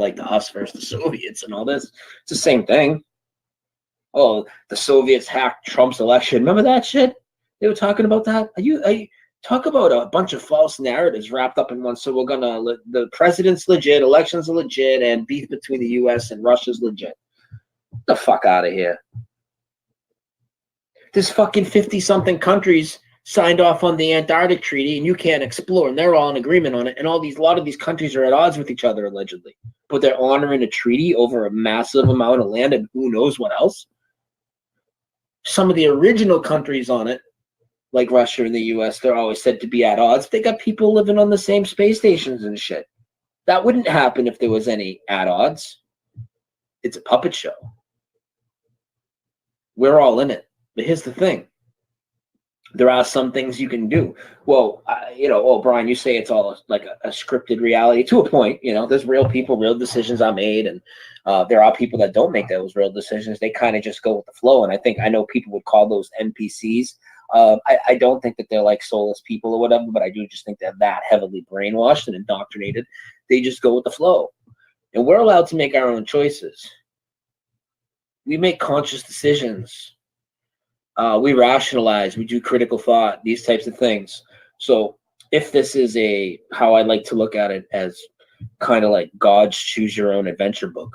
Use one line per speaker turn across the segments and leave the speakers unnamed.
like the us versus the Soviets and all this. It's the same thing. Oh, the Soviets hacked Trump's election. Remember that shit? They were talking about that. Are you talk about a bunch of false narratives wrapped up in one? So we're gonna the president's legit, elections are legit, and beef between the U.S. and Russia's legit. Get the fuck out of here. There's fucking 50-something countries signed off on the Antarctic Treaty, and you can't explore, and they're all in agreement on it. And a lot of these countries are at odds with each other allegedly, but they're honoring a treaty over a massive amount of land and who knows what else. Some of the original countries on it, like Russia and the US, they're always said to be at odds. They got people living on the same space stations and shit. That wouldn't happen if there was any at odds. It's a puppet show. We're all in it. But here's the thing. There are some things you can do. Well, Brian, you say it's all like a scripted reality to a point. There's real people, real decisions are made, and there are people that don't make those real decisions. They kind of just go with the flow, and I know people would call those NPCs. I don't think that they're like soulless people or whatever, but I do just think they're that heavily brainwashed and indoctrinated. They just go with the flow, and we're allowed to make our own choices. We make conscious decisions. We rationalize, we do critical thought, these types of things. So if this is how I like to look at it, as kind of like God's Choose Your Own Adventure book.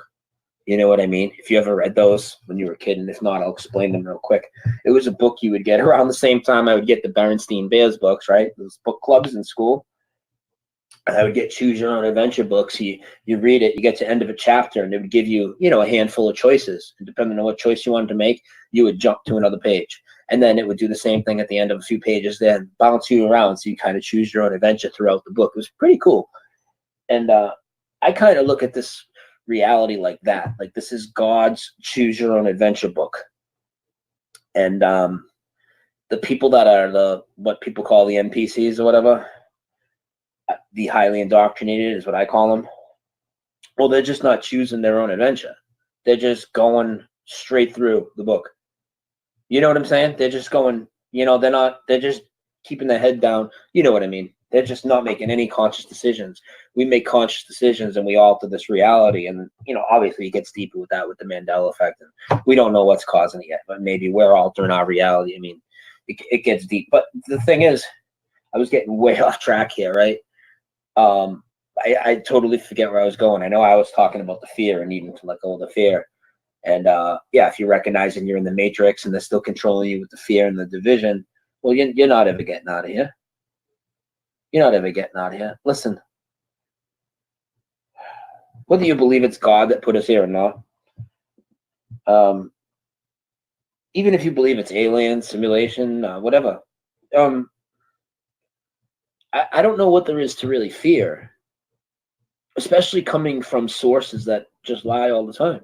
You know what I mean? If you ever read those when you were a kid, and if not, I'll explain them real quick. It was a book you would get around the same time I would get the Berenstain Bears books, right? Those book clubs in school. And I would get Choose Your Own Adventure books. You read it, you get to the end of a chapter, and it would give you, a handful of choices. And depending on what choice you wanted to make, you would jump to another page. And then it would do the same thing at the end of a few pages, then bounce you around so you kind of choose your own adventure throughout the book. It was pretty cool. And I kind of look at this reality like that. Like, this is God's Choose Your Own Adventure book. And the people that are what people call the NPCs or whatever, the highly indoctrinated is what I call them. Well, they're just not choosing their own adventure. They're just going straight through the book. You know what I'm saying? They're just going, they're just keeping their head down. You know what I mean? They're just not making any conscious decisions. We make conscious decisions and we alter this reality. And, obviously it gets deeper with that, with the Mandela effect. And we don't know what's causing it yet, but maybe we're altering our reality. I mean, it gets deep. But the thing is, I was getting way off track here, right? I totally forget where I was going. I know I was talking about the fear and needing to let go of the fear. And if you're recognizing you're in the matrix and they're still controlling you with the fear and the division, well, you're not ever getting out of here. You're not ever getting out of here. Listen, whether you believe it's God that put us here or not, even if you believe it's alien, simulation, whatever, I don't know what there is to really fear, especially coming from sources that just lie all the time.